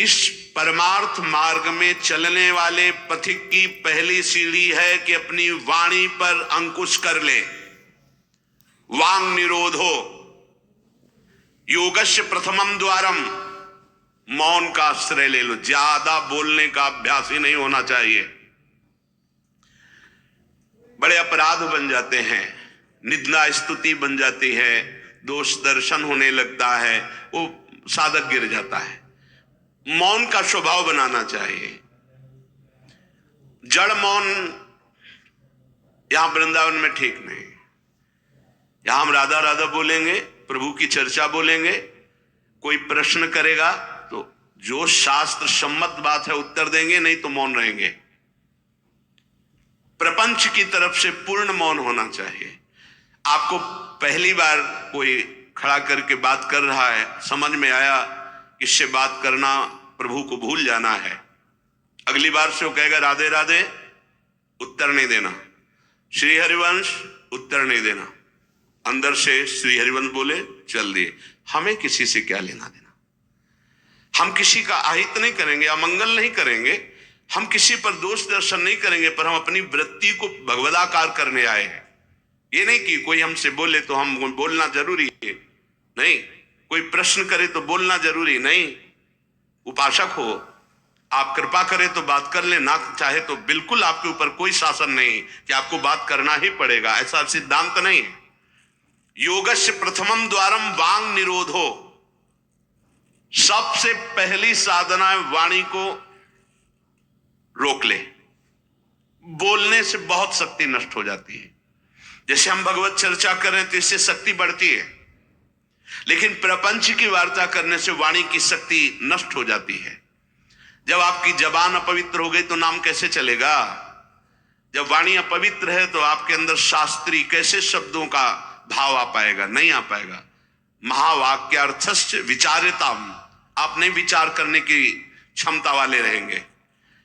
इस परमार्थ मार्ग में चलने वाले पथिक की पहली सीढ़ी है कि अपनी वाणी पर अंकुश कर ले। वांग निरोधो योगस्य प्रथमम द्वारम। मौन का आश्रय ले लो। ज्यादा बोलने का अभ्यास ही नहीं होना चाहिए। बड़े अपराध बन जाते हैं, निंदा स्तुति बन जाती है, दोष दर्शन होने लगता है, वो साधक गिर जाता है। मौन का स्वभाव बनाना चाहिए। जड़ मौन यहां वृंदावन में ठीक नहीं। यहां हम राधा राधा बोलेंगे, प्रभु की चर्चा बोलेंगे, कोई प्रश्न करेगा तो जो शास्त्र सम्मत बात है उत्तर देंगे, नहीं तो मौन रहेंगे। प्रपंच की तरफ से पूर्ण मौन होना चाहिए। आपको पहली बार कोई खड़ा करके बात कर रहा है, समझ में आया इससे बात करना प्रभु को भूल जाना है, अगली बार से वो कहेगा राधे राधे, उत्तर नहीं देना। श्री हरिवंश, उत्तर नहीं देना। अंदर से श्री हरिवंश बोले, चल दिए। हमें किसी से क्या लेना देना। हम किसी का अहित नहीं करेंगे, अमंगल नहीं करेंगे, हम किसी पर दोष दर्शन नहीं करेंगे, पर हम अपनी वृत्ति को भगवदाकार करने आए हैं। ये नहीं कि कोई हमसे बोले तो हम बोलना जरूरी है, नहीं। कोई प्रश्न करे तो बोलना जरूरी नहीं। उपासक हो, आप कृपा करें तो बात कर ले, ना चाहे तो बिल्कुल आपके ऊपर कोई शासन नहीं कि आपको बात करना ही पड़ेगा, ऐसा सिद्धांत नहीं है। योगस्य प्रथमम द्वारम वांग निरोधो। सबसे पहली साधना है वाणी को रोक ले। बोलने से बहुत शक्ति नष्ट हो जाती है। जैसे हम भगवत चर्चा करें तो इससे शक्ति बढ़ती है, लेकिन प्रपंच की वार्ता करने से वाणी की शक्ति नष्ट हो जाती है। जब आपकी जबान अपवित्र हो गई तो नाम कैसे चलेगा। जब वाणी अपवित्र है तो आपके अंदर शास्त्री कैसे शब्दों का भाव आ पाएगा, नहीं आ पाएगा। महावाक्यार्थस्य विचारिताम, आप नहीं विचार करने की क्षमता वाले रहेंगे।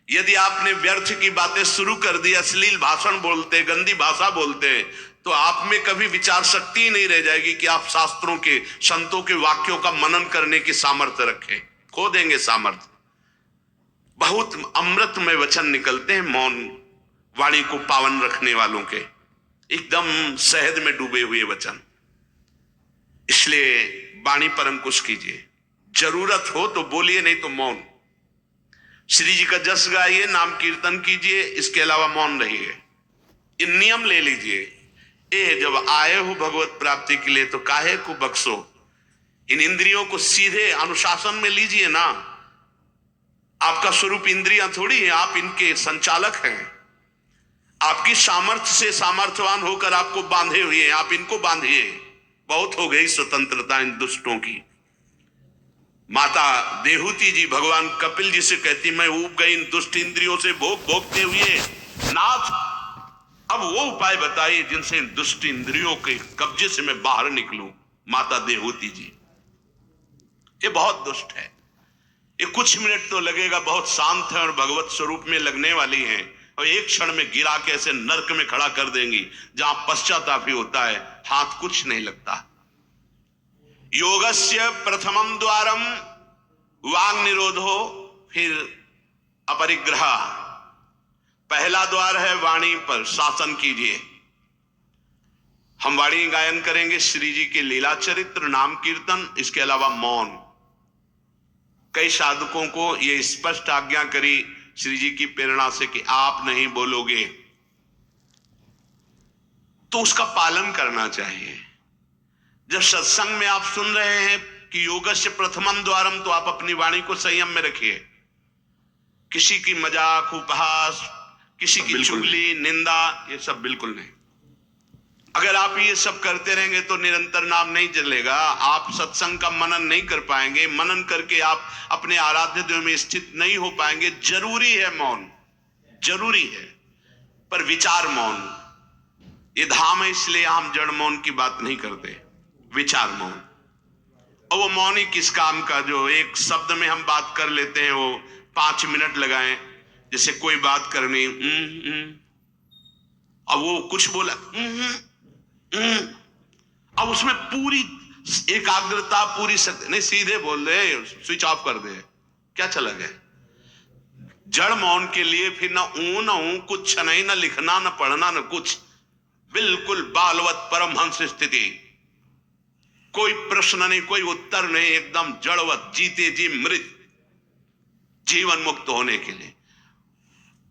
यदि आपने व्यर्थ की बातें शुरू कर दी, अश्लील भाषण बोलते, गंदी भाषा बोलते, तो आप में कभी विचार शक्ति ही नहीं रह जाएगी कि आप शास्त्रों के, संतों के वाक्यों का मनन करने की सामर्थ्य रखें। खो देंगे सामर्थ्य। बहुत अमृतमय वचन निकलते हैं मौन वाणी को पावन रखने वालों के, एकदम शहद में डूबे हुए वचन। इसलिए वाणी पर अंकुश कीजिए। जरूरत हो तो बोलिए, नहीं तो मौन। श्री जी का जस गाइए, नाम कीर्तन कीजिए, इसके अलावा मौन रहिए। इन नियम ले लीजिए। जब आए हो भगवत प्राप्ति के लिए तो काहे को बख्शो। इन इंद्रियों को सीधे अनुशासन में लीजिए ना। आपका स्वरूप इंद्रियां थोड़ी है, आप इनके संचालक हैं। आपकी सामर्थ्य से सामर्थ्यवान होकर आपको बांधे हुए हैं, आप इनको बांधिए। बहुत हो गई स्वतंत्रता इन दुष्टों की। माता देहूती जी भगवान कपिल जी से कहती, मैं ऊब गई इन दुष्ट इंद्रियों से भोग भोगते हुए, नाथ अब वो उपाय बताइए जिनसे इन दुष्ट इंद्रियों के कब्जे से मैं बाहर निकलूं। माता देहूती जी, ये बहुत दुष्ट है। ये कुछ मिनट तो लगेगा, बहुत शांत है और भगवत स्वरूप में लगने वाली हैं, और एक क्षण में गिरा के ऐसे नरक में खड़ा कर देंगी जहां पश्चाताप ही होता है, हाथ कुछ नहीं लगता। योगस्य प्रथमम द्वारम वांग निरोधो, फिर अपरिग्रह। पहला द्वार है वाणी पर शासन कीजिए। हम वाणी गायन करेंगे, श्री जी के लीला चरित्र, नाम कीर्तन, इसके अलावा मौन। कई साधकों को यह स्पष्ट आज्ञा करी श्री जी की प्रेरणा से कि आप नहीं बोलोगे, तो उसका पालन करना चाहिए। जब सत्संग में आप सुन रहे हैं कि योगस्य प्रथमम द्वारम, तो आप अपनी वाणी को संयम में रखिए। किसी की मजाक, उपहास, किसी की चुगली, निंदा, ये सब बिल्कुल नहीं। अगर आप ये सब करते रहेंगे तो निरंतर नाम नहीं चलेगा। आप सत्संग का मनन नहीं कर पाएंगे। मनन करके आप अपने आराध्य देव में स्थित नहीं हो पाएंगे। जरूरी है मौन, जरूरी है, पर विचार मौन। ये धाम है, इसलिए हम जड़ मौन की बात नहीं करते, विचार मौन। और वो मौन ही किस काम का, जो एक शब्द में हम बात कर लेते हैं, वो 5 मिनट लगाएं। जैसे कोई बात करनी, अब वो कुछ बोला, अब उसमें पूरी एकाग्रता, पूरी शक्ति नहीं, सीधे बोल दे, स्विच ऑफ कर दे। क्या चला गया? जड़ मौन के लिए फिर ना ऊ ना ऊ, कुछ नहीं, ना लिखना ना पढ़ना ना कुछ, बिल्कुल बालवत परमहंस स्थिति, कोई प्रश्न नहीं, कोई उत्तर नहीं, एकदम जड़वत, जीते जी मृत, जीवन मुक्त होने के लिए।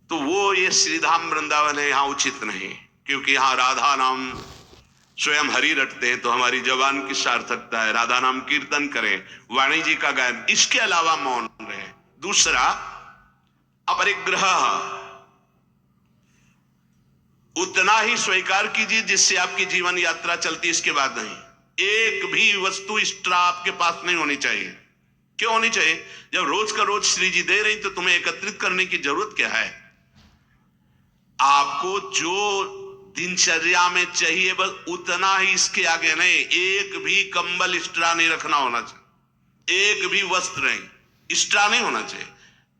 तो वो ये श्रीधाम वृंदावन है, यहां उचित नहीं, क्योंकि यहां राधा नाम स्वयं हरि रटते हैं, तो हमारी जबान की सार्थकता है, राधा नाम कीर्तन करें, वाणी जी का गायन, इसके अलावा मौन रहे। दूसरा, अपरिग्रह, उतना ही स्वीकार कीजिए जिससे आपकी जीवन यात्रा चलती, इसके बाद नहीं। एक भी वस्तु एक्स्ट्रा आपके पास नहीं होनी चाहिए। क्यों होनी चाहिए? जब रोज का रोज श्री जी दे रही तो तुम्हें एकत्रित करने की जरूरत क्या है? आपको जो दिनचर्या में चाहिए बस उतना ही, इसके आगे नहीं। एक भी कंबल एक्स्ट्रा नहीं रखना होना चाहिए, एक भी वस्त्र नहीं एक्स्ट्रा नहीं होना चाहिए।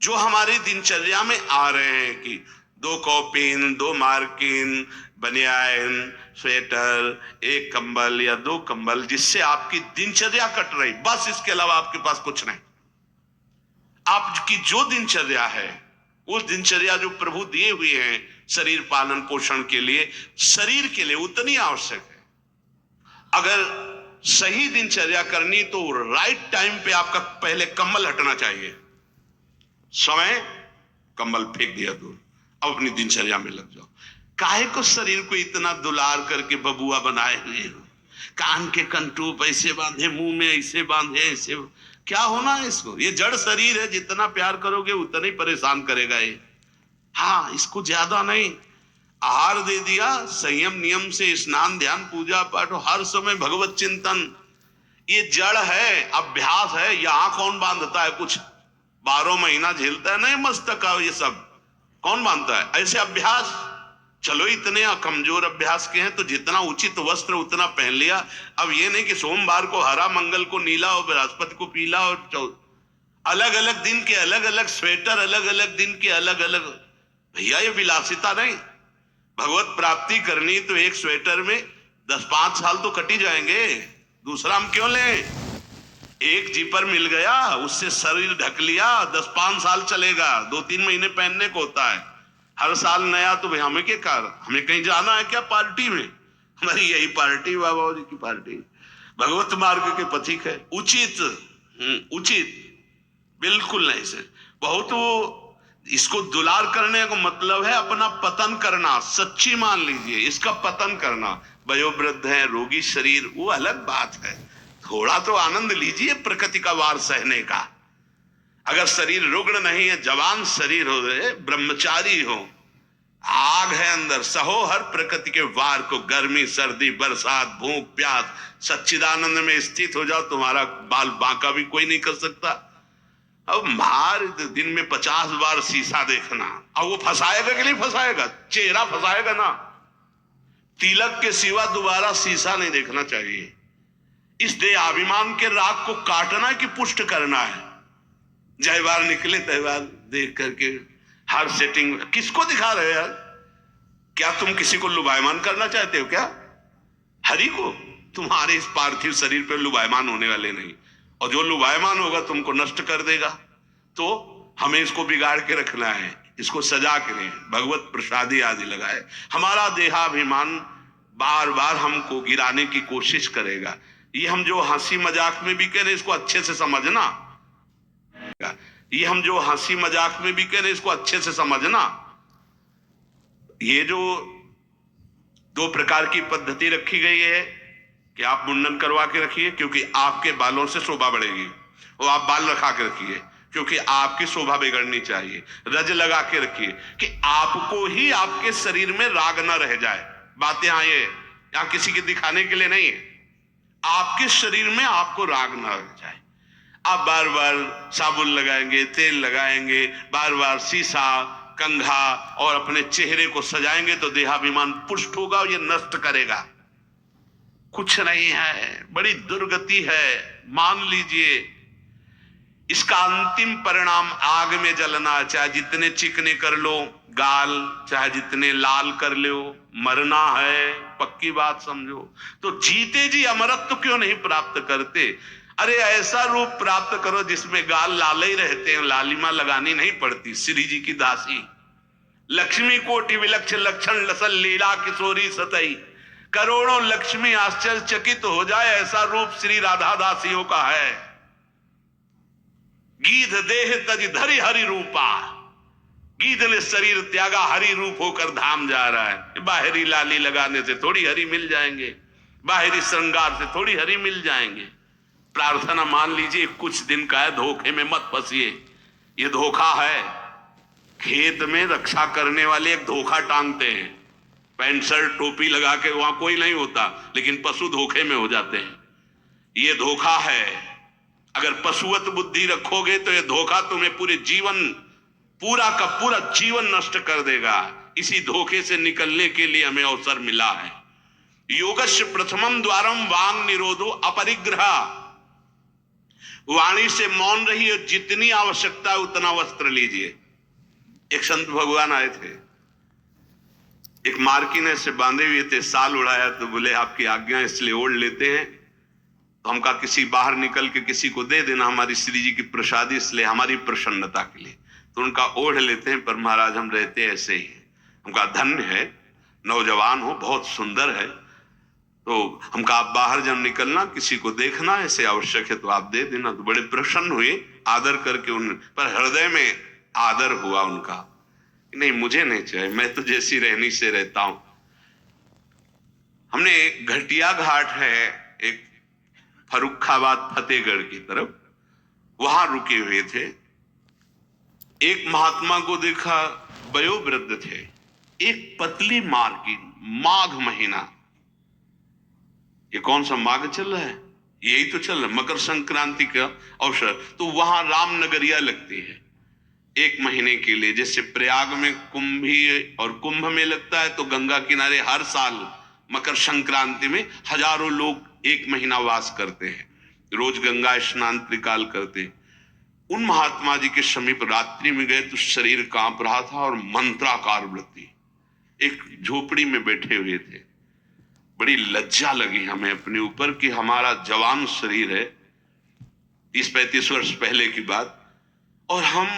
जो हमारी दिनचर्या में आ रहे हैं कि 2 कॉपिन, 2 मार्किन, बनियान, स्वेटर, 1 कंबल या 2 कंबल, जिससे आपकी दिनचर्या कट रही, बस इसके अलावा आपके पास कुछ नहीं। आपकी जो दिनचर्या है, उस दिनचर्या जो प्रभु दिए हुए हैं शरीर पालन पोषण के लिए, शरीर के लिए उतनी आवश्यक है। अगर सही दिनचर्या करनी तो राइट टाइम पे आपका पहले कंबल हटना चाहिए। समय कंबल फेंक दिया दूर, अब अपनी दिनचर्या में लग जाओ। काहे को शरीर को इतना दुलार करके बबुआ बनाए हुए हो, कान के कंटूप ऐसे बांधे, मुंह में ऐसे बांधे, ऐसे क्या होना है इसको? ये जड़ शरीर है, जितना प्यार करोगे उतना ही परेशान करेगा ये। हाँ, इसको ज्यादा नहीं, आहार दे दिया, संयम नियम से स्नान ध्यान पूजा पाठ, हर समय भगवत चिंतन, ये जड़ है, अभ्यास है। यहां कौन बांधता है कुछ? 12 महीना झेलता है नहीं मस्तक का, ये सब कौन बांधता है? ऐसे अभ्यास, चलो इतने कमजोर अभ्यास के हैं तो जितना उचित वस्त्र उतना पहन लिया। अब ये नहीं कि सोमवार को हरा, मंगल को नीला और बृहस्पति को पीला, और अलग अलग दिन के अलग अलग स्वेटर, अलग अलग दिन के अलग अलग। भैया ये विलासिता नहीं। भगवत प्राप्ति करनी तो एक स्वेटर में 10-5 साल तो कटी जाएंगे, दूसरा हम क्यों लें? एक जीपर मिल गया, उससे शरीर ढक लिया, 10-5 साल चलेगा, 2-3 महीने पहनने को होता है। हर साल नया तो भाई हमें क्या कार, हमें कहीं जाना है क्या पार्टी में? हमारी यही पार्टी, बाबा जी की पार्टी, भगवत मार्ग के पथिक है। उचित उचित बिल्कुल नहीं से बहुत, वो इसको दुलार करने का मतलब है अपना पतन करना। सच्ची मान लीजिए, इसका पतन करना। वयोवृद्ध है, रोगी शरीर, वो अलग बात है, थोड़ा तो आनंद लीजिए प्रकृति का वार सहने का। अगर शरीर रुग्ण नहीं है, जवान शरीर हो रहे, ब्रह्मचारी हो, आग है अंदर, सहो हर प्रकृति के वार को, गर्मी सर्दी बरसात भूख प्यास, सच्चिदानंद में स्थित हो जाओ, तुम्हारा बाल बांका भी कोई नहीं कर सकता। अब मार दिन में 50 बार शीशा देखना, अब वो फंसाएगा कि नहीं फंसाएगा? चेहरा फंसाएगा ना। तिलक के सिवा दोबारा शीशा नहीं देखना चाहिए। इस देहाभिमान के राग को काटना कि पुष्ट करना है? जय बार निकले तय बार देख करके हर सेटिंग किसको दिखा रहे यार? क्या तुम किसी को लुभायमान करना चाहते हो क्या? हरि को? तुम्हारे इस पार्थिव शरीर पर लुभायमान होने वाले नहीं, और जो लुभायमान होगा तुमको नष्ट कर देगा। तो हमें इसको बिगाड़ के रखना है, इसको सजा के नहीं, भगवत प्रसादी आदि लगाए। हमारा देहाभिमान बार बार हमको गिराने की कोशिश करेगा। ये हम जो हंसी मजाक में भी कह रहे, इसको अच्छे से समझना। ये हम जो हंसी मजाक में भी कह रहे, इसको अच्छे से समझना। ये जो 2 प्रकार की पद्धति रखी गई है कि आप मुंडन करवा के रखिए क्योंकि आपके बालों से शोभा बढ़ेगी, और आप बाल रखा के रखिए क्योंकि आपकी शोभा बिगड़नी चाहिए। रज लगा के रखिए कि आपको ही आपके शरीर में राग न रह जाए। बात यहां किसी के दिखाने के लिए नहीं है, आपके शरीर में आपको राग न रह जाए। आप बार बार साबुन लगाएंगे, तेल लगाएंगे, बार बार शीशा कंघा और अपने चेहरे को सजाएंगे तो देहाभिमान पुष्ट होगा और ये नष्ट करेगा। कुछ नहीं है, बड़ी दुर्गति है, मान लीजिए। इसका अंतिम परिणाम आग में जलना, चाहे जितने चिकने कर लो गाल, चाहे जितने लाल कर लो, मरना है, पक्की बात समझो। तो जीते जी अमरत्व क्यों नहीं प्राप्त करते? अरे ऐसा रूप प्राप्त करो जिसमें गाल लाले ही रहते हैं, लालिमा लगानी नहीं पड़ती। श्री जी की दासी लक्ष्मी कोटि विलक्ष लक्षण लसल लीला किशोरी सतई, करोड़ों लक्ष्मी आश्चर्यचकित हो जाए ऐसा रूप श्री राधा दासियों का है। गीध देह तज धरि हरि रूपा, गीध ने शरीर त्यागा, हरि रूप होकर धाम जा रहा है। बाहरी लाली लगाने से थोड़ी हरि मिल जाएंगे, बाहरी श्रृंगार से थोड़ी हरि मिल जाएंगे। प्रार्थना मान लीजिए कुछ दिन का है, धोखे में मत फंसिए। ये धोखा है। खेत में रक्षा करने वाले एक धोखा टांगते हैं, पैंट शर्ट टोपी लगा के, वहां कोई नहीं होता, लेकिन पशु धोखे में हो जाते हैं। ये धोखा है। अगर पशुवत बुद्धि रखोगे तो ये धोखा तुम्हें पूरे जीवन, पूरा का पूरा जीवन नष्ट कर देगा। इसी धोखे से निकलने के लिए हमें अवसर मिला है। योगस्य प्रथमम द्वारम वांग निरोधो अपरिग्रह, वाणी से मौन रहिए, जितनी आवश्यकता है उतना वस्त्र लीजिए। एक संत भगवान आए थे, एक मार्किन से बांधे हुए थे, साल उड़ाया, तो बोले आपकी आज्ञा इसलिए ओढ़ लेते हैं। तो हम कहा किसी बाहर निकल के किसी को दे देना, हमारी श्री जी की प्रसादी, इसलिए हमारी प्रसन्नता के लिए। तो उनका ओढ़ लेते हैं, पर महाराज हम रहते ऐसे ही। उनका धन्य है, नौजवान हो, बहुत सुंदर है। तो हम कहा आप बाहर जब निकलना किसी को देखना, ऐसे आवश्यक है तो आप दे देना। तो बड़े प्रसन्न हुए, आदर करके उन पर हृदय में आदर हुआ उनका, नहीं मुझे नहीं चाहिए, मैं तो जैसी रहनी से रहता हूं। हमने घटिया घाट है एक फर्रुखाबाद फतेहगढ़ की तरफ, वहां रुके हुए थे। एक महात्मा को देखा, वयोवृद्ध थे, एक पतली मार्किन, माघ महीना, ये कौन सा माघ चल रहा है, यही तो चल रहा है, मकर संक्रांति का अवसर। तो वहां रामनगरिया लगती है 1 महीने के लिए। जैसे प्रयाग में कुंभी और कुंभ में लगता है, तो गंगा किनारे हर साल मकर संक्रांति में हजारों लोग 1 महीना वास करते हैं, रोज गंगा स्नान त्रिकाल करते हैं। उन महात्मा जी के समीप रात्रि में गए तो शरीर कांप रहा था और मंत्राकार वृत्ति, एक झोपड़ी में बैठे हुए थे। बड़ी लज्जा लगी हमें अपने ऊपर कि हमारा जवान शरीर है, 30-35 वर्ष पहले की बात, और हम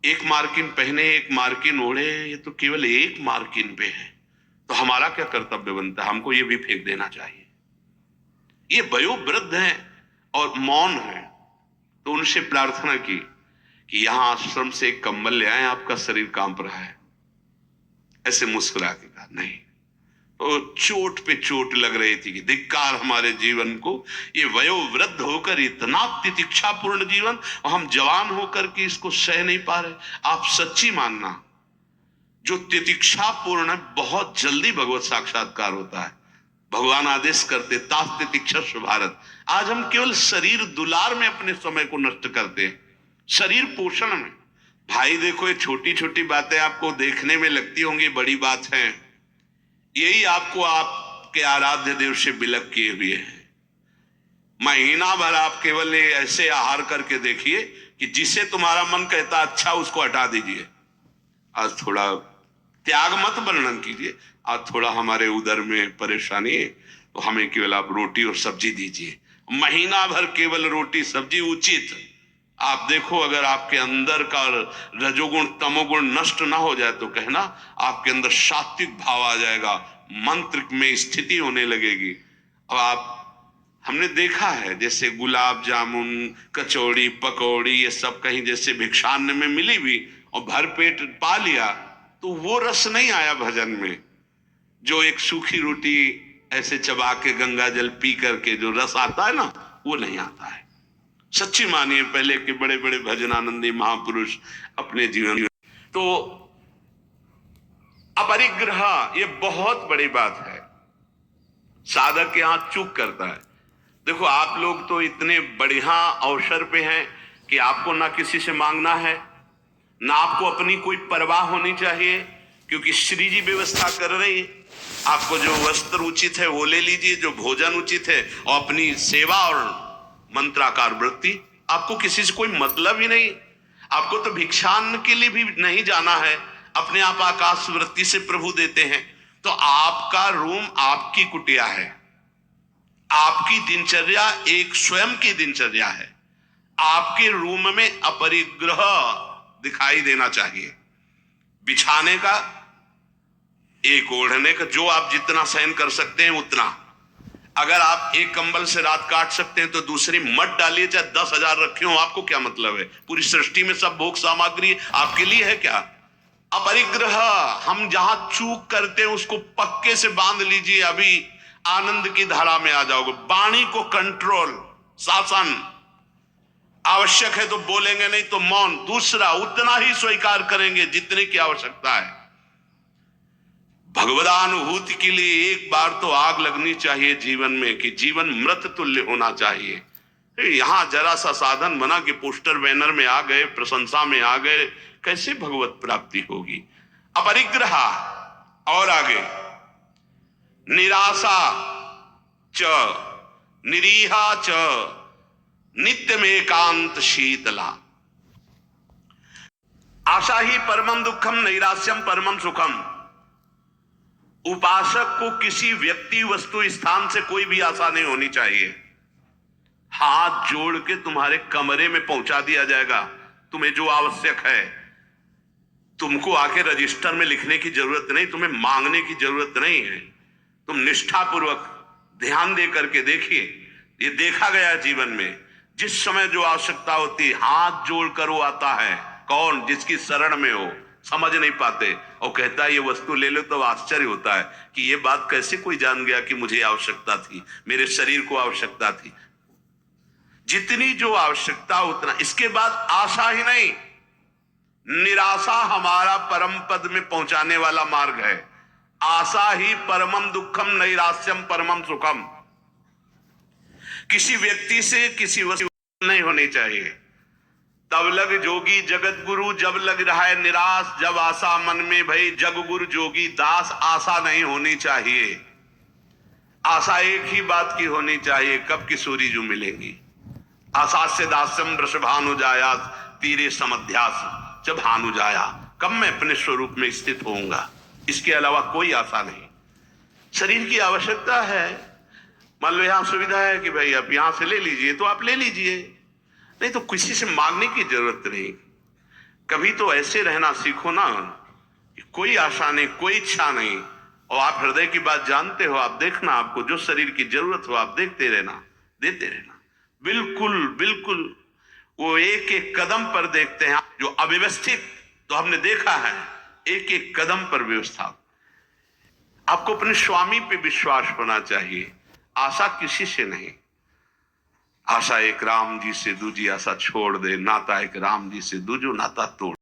1 मार्किन पहने, 1 मार्किन ओढ़े, ये तो केवल 1 मार्किन पे है, तो हमारा क्या कर्तव्य बनता है, हमको ये भी फेंक देना चाहिए। ये वयोवृद्ध हैं और मौन है, तो उनसे प्रार्थना की कि यहां आश्रम से एक कंबल ले आए, आपका शरीर कांप रहा है। ऐसे मुस्कुरा के कहा नहीं। तो चोट पे चोट लग रही थी कि धिक्कार हमारे जीवन को, ये वयोवृद्ध होकर इतना तितिक्षापूर्ण जीवन, और हम जवान होकर के इसको सह नहीं पा रहे। आप सच्ची मानना, जो तितिक्षापूर्ण है बहुत जल्दी भगवत साक्षात्कार होता है। भगवान आदेश करते तास तितिक्षस्व भारत। आज हम केवल शरीर दुलार में अपने समय को नष्ट करते हैं, शरीर पोषण में। भाई देखो, ये छोटी छोटी बातें आपको देखने में लगती होंगी बड़ी बात है, यही आपको आपके आराध्य देव से विलग किए हुए हैं। महीना भर आप केवल ऐसे आहार करके देखिए कि जिसे तुम्हारा मन कहता अच्छा उसको हटा दीजिए। आज थोड़ा त्याग मत वर्णन कीजिए, आज थोड़ा हमारे उदर में परेशानी है तो हमें केवल आप रोटी और सब्जी दीजिए। महीना भर केवल रोटी सब्जी उचित। आप देखो, अगर आपके अंदर का रजोगुण तमोगुण नष्ट ना हो जाए तो कहना आपके अंदर सात्विक भाव आ जाएगा, मंत्र में स्थिति होने लगेगी। अब आप, हमने देखा है जैसे गुलाब जामुन, कचौड़ी, पकौड़ी, ये सब कहीं जैसे भिक्षान्न में मिली भी और भर पेट पा लिया, तो वो रस नहीं आया भजन में। जो एक सूखी रोटी ऐसे चबा के गंगा जल पी करके जो रस आता है ना, वो नहीं आता है। सच्ची मानिए, पहले के बड़े बड़े भजनानंदी महापुरुष अपने जीवन में, तो अपरिग्रह ये बहुत बड़ी बात है। साधक यहां चूक करता है। देखो, आप लोग तो इतने बढ़िया अवसर पे हैं कि आपको ना किसी से मांगना है, ना आपको अपनी कोई परवाह होनी चाहिए, क्योंकि श्री जी व्यवस्था कर रही है। आपको जो वस्त्र उचित है वो ले लीजिए, जो भोजन उचित है, और अपनी सेवा और मंत्राकार वृत्ति। आपको किसी से कोई मतलब ही नहीं। आपको तो भिक्षान्न के लिए भी नहीं जाना है, अपने आप आकाश वृत्ति से प्रभु देते हैं। तो आपका रूम आपकी कुटिया है, आपकी दिनचर्या एक स्वयं की दिनचर्या है। आपके रूम में अपरिग्रह दिखाई देना चाहिए। बिछाने का, एक ओढ़ने का, जो आप जितना सहन कर सकते हैं उतना। अगर आप एक कंबल से रात काट सकते हैं तो दूसरी मत डालिए, चाहे 10,000 रखे हो, आपको क्या मतलब है? पूरी सृष्टि में सब भोग सामग्री आपके लिए है क्या? अपरिग्रह, हम जहां चूक करते हैं उसको पक्के से बांध लीजिए, अभी आनंद की धारा में आ जाओगे। वाणी को कंट्रोल, शासन, आवश्यक है तो बोलेंगे, नहीं तो मौन। दूसरा, उतना ही स्वीकार करेंगे जितने की आवश्यकता है। भगवदानुभूति के लिए एक बार तो आग लगनी चाहिए जीवन में, कि जीवन मृत तुल्य होना चाहिए। यहां जरा सा साधन बना कि पोस्टर बैनर में आ गए, प्रशंसा में आ गए, कैसे भगवत प्राप्ति होगी? अपरिग्रह। और आगे, निराशा च निरीहा च नित्यमेकांत शीतला। आशा ही परमम दुखम, नैराश्यम परमम सुखम। उपासक को किसी व्यक्ति, वस्तु, स्थान से कोई भी आशा नहीं होनी चाहिए। हाथ जोड़ के तुम्हारे कमरे में पहुंचा दिया जाएगा तुम्हें जो आवश्यक है। तुमको आके रजिस्टर में लिखने की जरूरत नहीं, तुम्हें मांगने की जरूरत नहीं है। तुम निष्ठापूर्वक ध्यान दे करके देखिए, ये देखा गया जीवन में, जिस समय जो आवश्यकता होती, हाथ जोड़कर वो आता है। कौन? जिसकी शरण में हो। समझ नहीं पाते और कहता है ये वस्तु ले लो, तो आश्चर्य होता है कि ये बात कैसे कोई जान गया कि मुझे आवश्यकता थी, मेरे शरीर को आवश्यकता थी। जितनी जो आवश्यकता उतना। इसके बाद आशा ही नहीं, निराशा हमारा परम पद में पहुंचाने वाला मार्ग है। आशा ही परमम दुखम, नैराश्यम परमम सुखम। किसी व्यक्ति से, किसी वस्तु नहीं होनी चाहिए। तब लग जोगी जगत गुरु, जब लग रहा है निराश, जब आशा मन में भई, जग गुरु जोगी दास। आशा नहीं होनी चाहिए। आशा एक ही बात की होनी चाहिए, कब किशोरी जो मिलेंगी। आशा से दास्यम वृषभानु जाया, तीरे समध्यास जब भानु जाया। कब मैं अपने स्वरूप में स्थित होऊंगा, इसके अलावा कोई आशा नहीं। शरीर की आवश्यकता है। मान लो यहां सुविधा है कि भाई आप यहां से ले लीजिए, तो आप ले लीजिए, नहीं तो किसी से मांगने की जरूरत नहीं। कभी तो ऐसे रहना सीखो ना, कोई आशा नहीं, कोई इच्छा नहीं, और आप हृदय की बात जानते हो। आप देखना, आपको जो शरीर की जरूरत हो आप देखते रहना, देते रहना। बिल्कुल बिल्कुल वो एक एक कदम पर देखते हैं। जो अव्यवस्थित, तो हमने देखा है, एक एक कदम पर व्यवस्था। आपको अपने स्वामी पे विश्वास होना चाहिए, आशा किसी से नहीं। आशा एक राम जी से, दूजी आशा छोड़ दे, नाता एक राम जी से, दूजो नाता तोड़।